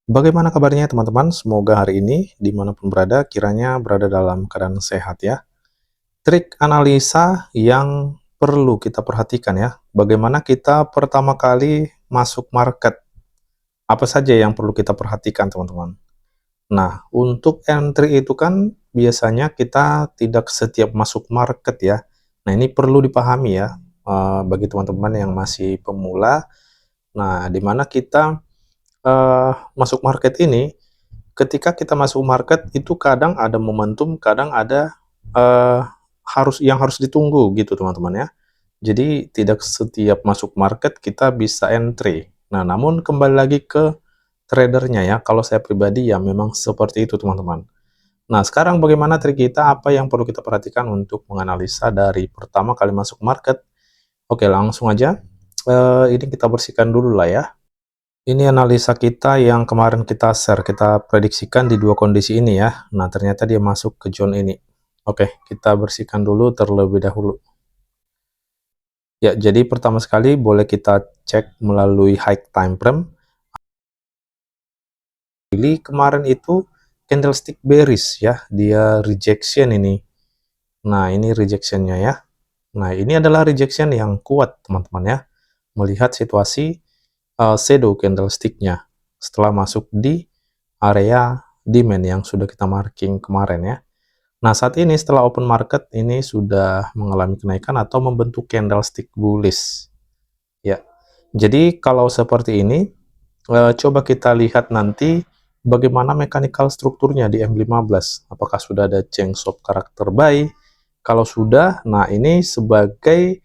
Bagaimana kabarnya teman-teman? Semoga hari ini dimanapun berada, kiranya berada dalam keadaan sehat ya. Trik analisa yang perlu kita perhatikan ya. Bagaimana kita pertama kali masuk market? Apa saja yang perlu kita perhatikan teman-teman? Nah, untuk entry itu kan biasanya kita tidak setiap masuk market ya. Nah, ini perlu dipahami ya bagi teman-teman yang masih pemula. Nah, di mana kita masuk market ini, ketika kita masuk market itu kadang ada momentum, kadang ada eee, harus ditunggu gitu teman-teman ya. Jadi tidak setiap masuk market kita bisa entry. Nah, namun kembali lagi ke tradernya ya, kalau saya pribadi ya memang seperti itu teman-teman. Nah, sekarang bagaimana trik kita, apa yang perlu kita perhatikan untuk menganalisa dari pertama kali masuk market? Oke, langsung aja, ini kita bersihkan dulu lah ya. Ini analisa kita yang kemarin kita share, kita prediksikan di dua kondisi ini ya. Nah, ternyata dia masuk ke zone ini. Oke, kita bersihkan dulu terlebih dahulu. Ya, jadi pertama sekali boleh kita cek melalui high time frame. Pilih kemarin itu candlestick bearish ya, dia rejection ini. Nah, ini rejectionnya ya. Nah, ini adalah rejection yang kuat teman-teman ya. Melihat situasi shadow candlestick-nya setelah masuk di area demand yang sudah kita marking kemarin ya. Nah, saat ini setelah open market ini sudah mengalami kenaikan atau membentuk candlestick bullish ya. Jadi kalau seperti ini coba kita lihat nanti bagaimana mechanical strukturnya di M15. Apakah sudah ada change of karakter buy? Kalau sudah, nah ini sebagai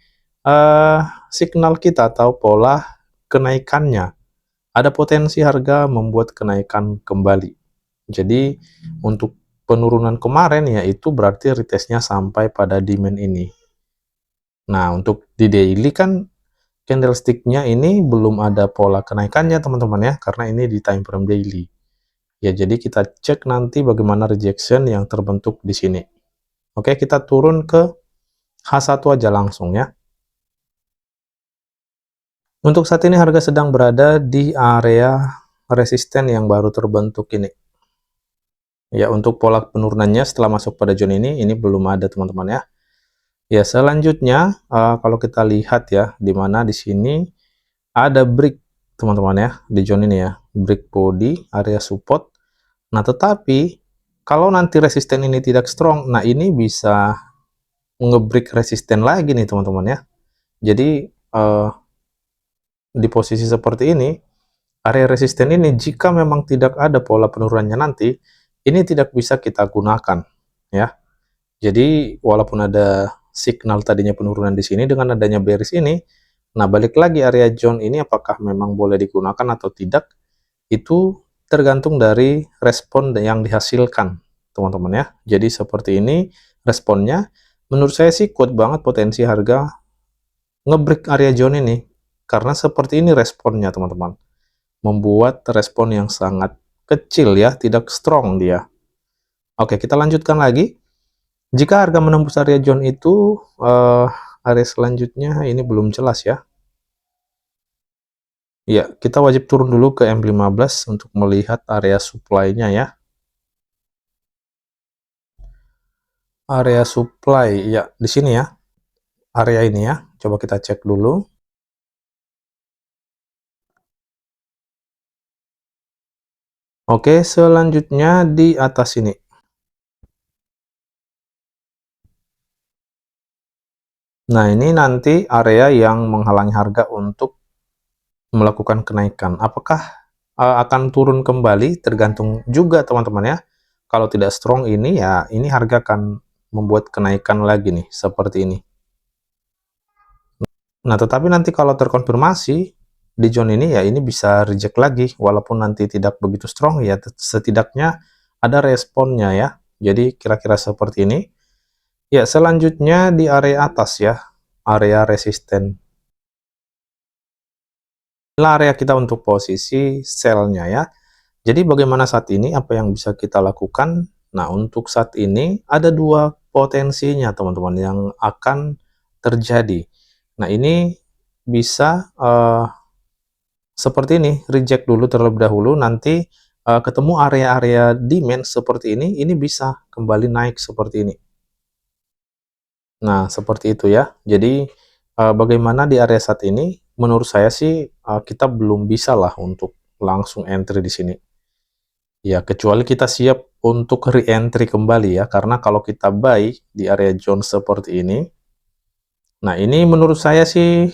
signal kita atau pola kenaikannya. Ada potensi harga membuat kenaikan kembali. Jadi untuk penurunan kemarin yaitu berarti retestnya sampai pada demand ini. Nah, untuk di daily kan candlestick-nya ini belum ada pola kenaikannya teman-teman ya, karena ini di time frame daily. Ya, jadi kita cek nanti bagaimana rejection yang terbentuk di sini. Oke, kita turun ke H1 aja langsung ya. Untuk saat ini harga sedang berada di area resisten yang baru terbentuk ini. Ya, untuk pola penurunannya setelah masuk pada zone ini belum ada teman-teman ya. Ya, selanjutnya kalau kita lihat ya, di mana di sini ada break teman-teman ya, di zone ini ya, break body, area support. Nah, tetapi kalau nanti resisten ini tidak strong, nah ini bisa ngebreak resisten lagi nih teman-teman ya. Jadi di posisi seperti ini, area resisten ini jika memang tidak ada pola penurunannya nanti, ini tidak bisa kita gunakan ya. Jadi walaupun ada signal tadinya penurunan di sini dengan adanya bearish ini, nah balik lagi area zone ini apakah memang boleh digunakan atau tidak, itu tergantung dari respon yang dihasilkan teman-teman ya. Jadi seperti ini responnya, menurut saya sih kuat banget potensi harga ngebreak area zone ini, karena seperti ini responnya teman-teman, membuat respon yang sangat kecil ya, tidak strong dia. Oke, kita lanjutkan lagi. Jika harga menembus area zone itu, area selanjutnya ini belum jelas ya. Ya, kita wajib turun dulu ke M15 untuk melihat area supply-nya ya. Area supply, ya di sini ya. Area ini ya. Coba kita cek dulu. Oke, selanjutnya di atas ini. Nah, ini nanti area yang menghalangi harga untuk melakukan kenaikan. Apakah akan turun kembali? Tergantung juga teman-teman ya. Kalau tidak strong ini ya, ini harga akan membuat kenaikan lagi nih, seperti ini. Nah, tetapi nanti kalau terkonfirmasi di zone ini ya ini bisa reject lagi, walaupun nanti tidak begitu strong ya, setidaknya ada responnya ya. Jadi kira-kira seperti ini. Ya, selanjutnya di area atas ya, area resisten. Inilah area kita untuk posisi sell-nya ya. Jadi bagaimana saat ini, apa yang bisa kita lakukan? Nah, untuk saat ini ada dua potensinya teman-teman yang akan terjadi. Nah, ini bisa seperti ini, reject dulu terlebih dahulu, nanti ketemu area-area demand seperti ini bisa kembali naik seperti ini. Nah, seperti itu ya. Jadi, bagaimana di area saat ini, menurut saya sih, kita belum bisa lah untuk langsung entry di sini. Ya, kecuali kita siap untuk re-entry kembali ya, karena kalau kita buy di area zone seperti ini, nah ini menurut saya sih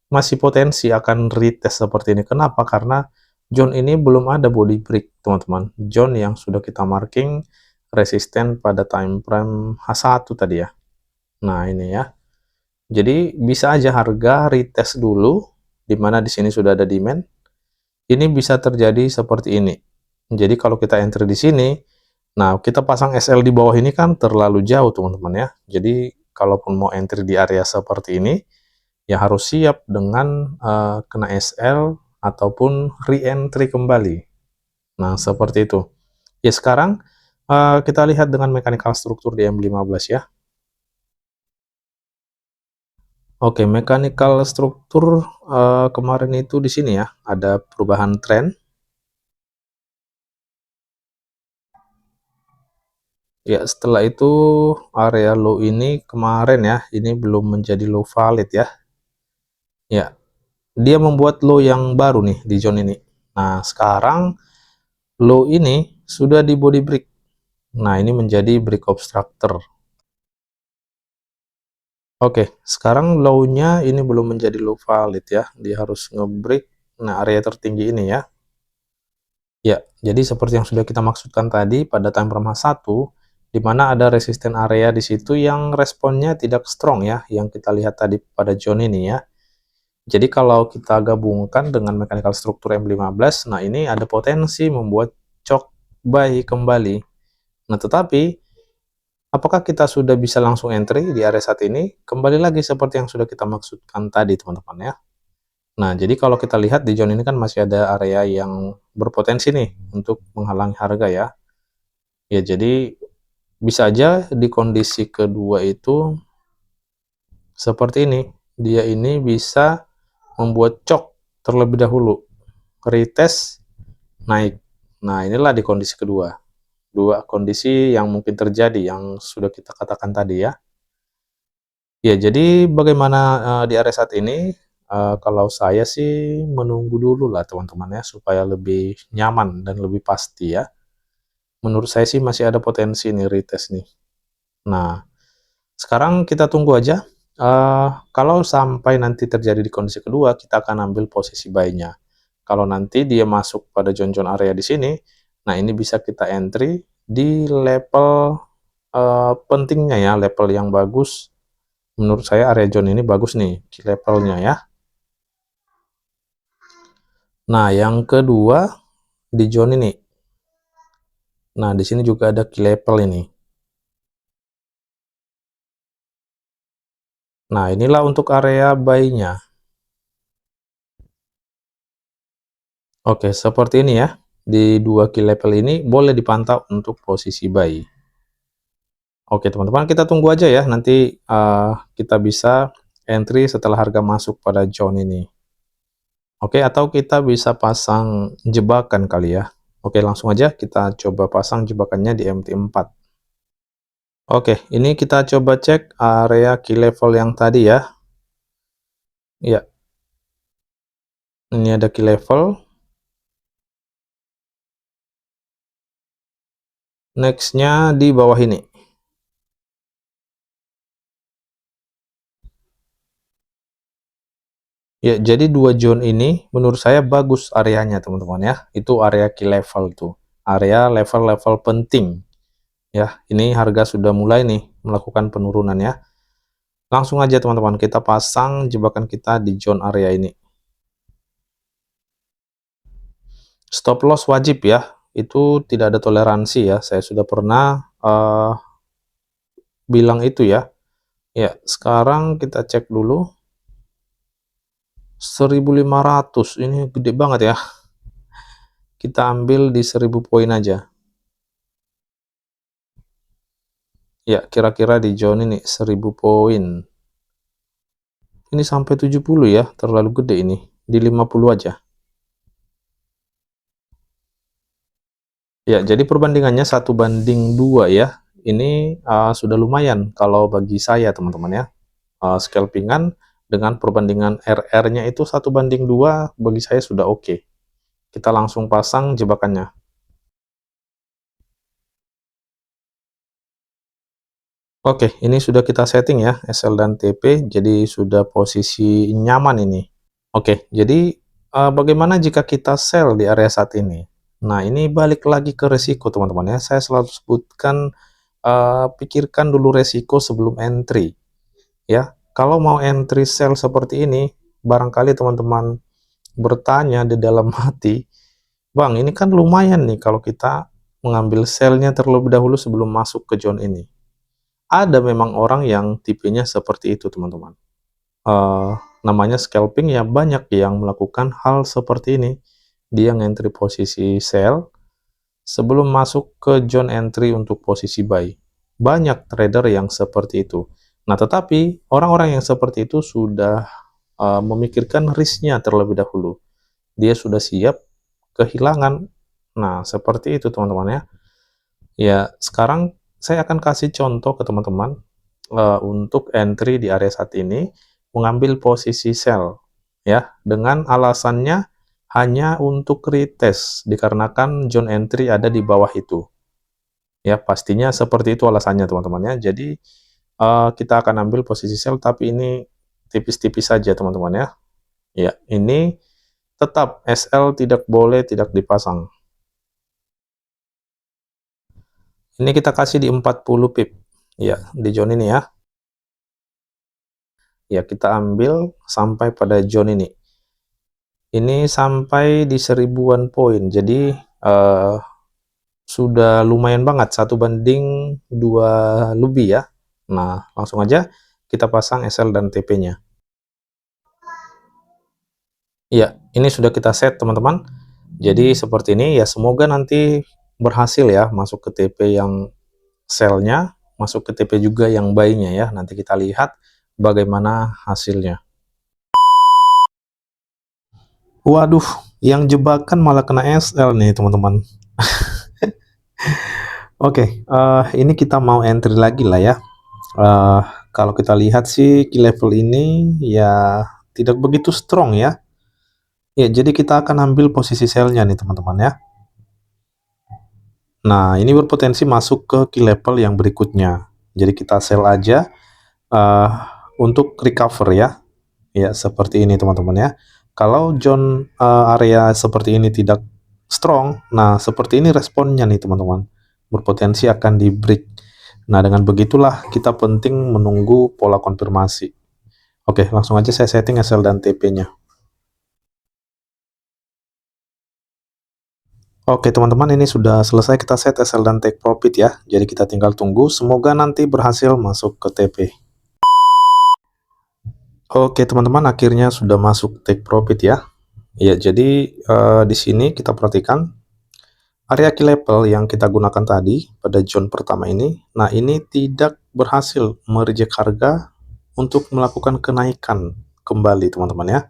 masih potensi akan retest seperti ini. Kenapa? Karena zone ini belum ada body break, teman-teman. Zone yang sudah kita marking resisten pada time frame H1 tadi ya. Nah, ini ya. Jadi bisa aja harga retest dulu, di mana di sini sudah ada demand. Ini bisa terjadi seperti ini. Jadi kalau kita entry di sini, nah kita pasang SL di bawah ini kan terlalu jauh teman-teman ya. Jadi kalaupun mau entry di area seperti ini, ya harus siap dengan kena SL ataupun re-entry kembali. Nah seperti itu. Ya sekarang kita lihat dengan mechanical struktur di M15 ya. Oke, mechanical struktur kemarin itu di sini ya, ada perubahan tren. Ya, setelah itu area low ini kemarin ya, ini belum menjadi low valid ya. Ya, dia membuat low yang baru nih di zone ini. Nah, sekarang low ini sudah di body break. Nah, ini menjadi break obstructor. Oke, sekarang low-nya ini belum menjadi low valid ya. Dia harus nge-break. Nah, area tertinggi ini ya. Ya, jadi seperti yang sudah kita maksudkan tadi pada time frame H1, di mana ada resisten area di situ yang responnya tidak strong ya, yang kita lihat tadi pada zone ini ya. Jadi kalau kita gabungkan dengan mechanical struktur M15, nah ini ada potensi membuat chok buy kembali. Nah, tetapi apakah kita sudah bisa langsung entry di area saat ini? Kembali lagi seperti yang sudah kita maksudkan tadi, teman-teman ya. Nah, jadi kalau kita lihat di zone ini kan masih ada area yang berpotensi nih untuk menghalangi harga ya. Ya, jadi bisa aja di kondisi kedua itu seperti ini. Dia ini bisa membuat cok terlebih dahulu, retest, naik. Nah, inilah di kondisi kedua. Dua kondisi yang mungkin terjadi yang sudah kita katakan tadi ya. Ya, jadi bagaimana di area saat ini? Kalau saya sih menunggu dulu lah teman-teman ya, supaya lebih nyaman dan lebih pasti ya. Menurut saya sih masih ada potensi nih retest nih. Nah, sekarang kita tunggu aja. Kalau sampai nanti terjadi di kondisi kedua, kita akan ambil posisi buy-nya. Kalau nanti dia masuk pada zone-zone area di sini, nah ini bisa kita entry di level pentingnya ya, level yang bagus. Menurut saya area zone ini bagus nih, di levelnya ya. Nah, yang kedua di zone ini. Nah, di sini juga ada key level ini. Nah, inilah untuk area buy-nya. Oke, seperti ini ya. Di dua key level ini boleh dipantau untuk posisi buy. Oke, teman-teman, kita tunggu aja ya. Nanti kita bisa entry setelah harga masuk pada zone ini. Oke, atau kita bisa pasang jebakan kali ya. Oke, langsung aja kita coba pasang jebakannya di MT4. Oke, ini kita coba cek area key level yang tadi ya. Ya, ini ada key level. Next-nya di bawah ini. Ya, jadi dua zone ini menurut saya bagus areanya teman-teman ya. Itu area key level tuh. Area level-level penting. Ya, ini harga sudah mulai nih melakukan penurunan ya. Langsung aja teman-teman kita pasang jebakan kita di zone area ini. Stop loss wajib ya. Itu tidak ada toleransi ya. Saya sudah pernah bilang itu ya. Ya, sekarang kita cek dulu. 1500 ini gede banget ya. Kita ambil di 1000 poin aja. Ya, kira-kira di zone ini 1000 poin. Ini sampai 70 ya, terlalu gede ini. Di 50 aja. Ya, jadi perbandingannya 1:2 ya. Ini sudah lumayan kalau bagi saya teman-teman ya. Scalpingan dengan perbandingan RR-nya itu 1:2 bagi saya sudah oke. Kita langsung pasang jebakannya. Oke, ini sudah kita setting ya, SL dan TP, jadi sudah posisi nyaman ini. Oke, jadi bagaimana jika kita sell di area saat ini? Nah, ini balik lagi ke resiko teman-teman ya. Saya selalu sebutkan, pikirkan dulu resiko sebelum entry ya. Kalau mau entry sell seperti ini, barangkali teman-teman bertanya di dalam hati, "Bang, ini kan lumayan nih kalau kita mengambil sell-nya terlebih dahulu sebelum masuk ke zone ini." Ada memang orang yang tipenya seperti itu, teman-teman. Namanya scalping ya, banyak yang melakukan hal seperti ini. Dia ngentri posisi sell sebelum masuk ke zone entry untuk posisi buy. Banyak trader yang seperti itu. Nah, tetapi orang-orang yang seperti itu sudah memikirkan risknya terlebih dahulu. Dia sudah siap kehilangan. Nah, seperti itu teman-teman ya. Ya, sekarang saya akan kasih contoh ke teman-teman untuk entry di area saat ini, mengambil posisi sell ya, dengan alasannya hanya untuk retest dikarenakan zone entry ada di bawah itu. Ya, pastinya seperti itu alasannya teman-teman ya. Jadi kita akan ambil posisi sell tapi ini tipis-tipis saja teman-teman ya. Ya, ini tetap SL tidak boleh tidak dipasang. Ini kita kasih di 40 pip. Ya, di zone ini ya. Ya, kita ambil sampai pada zone ini. Ini sampai di 1000-an poin. Jadi sudah lumayan banget 1:2 lebih ya. Nah, langsung aja kita pasang SL dan TP-nya. Ya, ini sudah kita set teman-teman. Jadi seperti ini ya, semoga nanti berhasil ya masuk ke TP yang sell-nya, masuk ke TP juga yang buy-nya ya. Nanti kita lihat bagaimana hasilnya. Waduh, yang jebakan malah kena SL nih teman-teman. Oke, ini kita mau entry lagi lah ya. Uh, Kalau kita lihat sih key level ini ya tidak begitu strong ya. Ya, jadi kita akan ambil posisi sell-nya nih teman-teman ya. Nah, ini berpotensi masuk ke key level yang berikutnya. Jadi kita sell aja uh, untuk recover ya. Ya, seperti ini teman-teman ya. Kalau zone area seperti ini tidak strong, nah seperti ini responnya nih teman-teman. Berpotensi akan di break. Nah, dengan begitulah kita penting menunggu pola konfirmasi. Oke, langsung aja saya setting SL dan TP-nya. Oke teman-teman, ini sudah selesai kita set SL dan take profit ya. Jadi kita tinggal tunggu, semoga nanti berhasil masuk ke TP. Oke teman-teman, akhirnya sudah masuk take profit ya. Ya, jadi di sini kita perhatikan area key level yang kita gunakan tadi pada zone pertama ini. Nah, ini tidak berhasil mereject harga untuk melakukan kenaikan kembali teman-teman ya.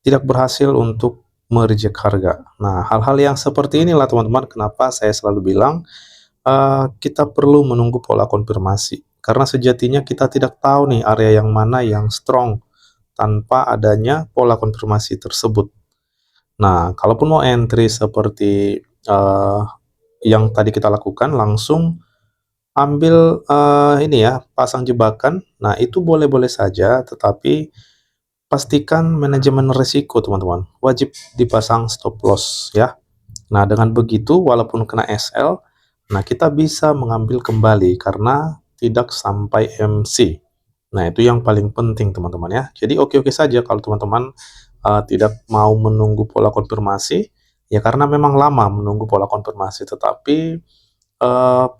Tidak berhasil untuk mereject harga. Nah, hal-hal yang seperti inilah teman-teman kenapa saya selalu bilang kita perlu menunggu pola konfirmasi. Karena sejatinya kita tidak tahu nih area yang mana yang strong tanpa adanya pola konfirmasi tersebut. Nah, kalaupun mau entry seperti yang tadi kita lakukan, langsung ambil ini ya, pasang jebakan. Nah, itu boleh-boleh saja, tetapi pastikan manajemen risiko teman-teman. Wajib dipasang stop loss ya. Nah, dengan begitu walaupun kena SL, nah kita bisa mengambil kembali karena tidak sampai MC. Nah, itu yang paling penting teman-teman ya. Jadi oke-oke saja kalau teman-teman tidak mau menunggu pola konfirmasi, ya karena memang lama menunggu pola konfirmasi, tetapi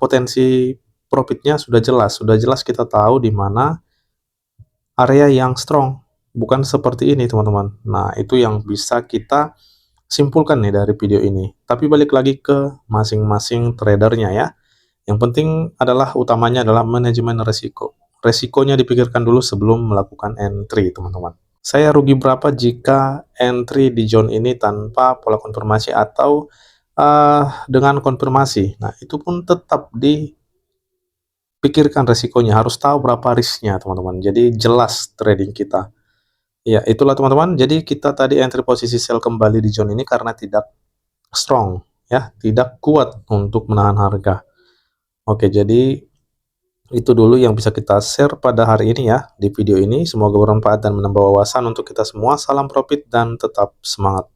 potensi profitnya sudah jelas kita tahu di mana area yang strong, bukan seperti ini teman-teman. Nah, itu yang bisa kita simpulkan nih dari video ini. Tapi balik lagi ke masing-masing tradernya ya. Yang penting adalah utamanya adalah manajemen resiko. Resikonya dipikirkan dulu sebelum melakukan entry teman-teman. Saya rugi berapa jika entry di zone ini tanpa pola konfirmasi atau dengan konfirmasi. Nah, itu pun tetap dipikirkan resikonya, harus tahu berapa risknya teman-teman. Jadi jelas trading kita. Ya, itulah teman-teman. Jadi kita tadi entry posisi sell kembali di zone ini karena tidak strong, ya, tidak kuat untuk menahan harga. Oke, jadi itu dulu yang bisa kita share pada hari ini ya, di video ini. Semoga bermanfaat dan menambah wawasan untuk kita semua. Salam profit dan tetap semangat.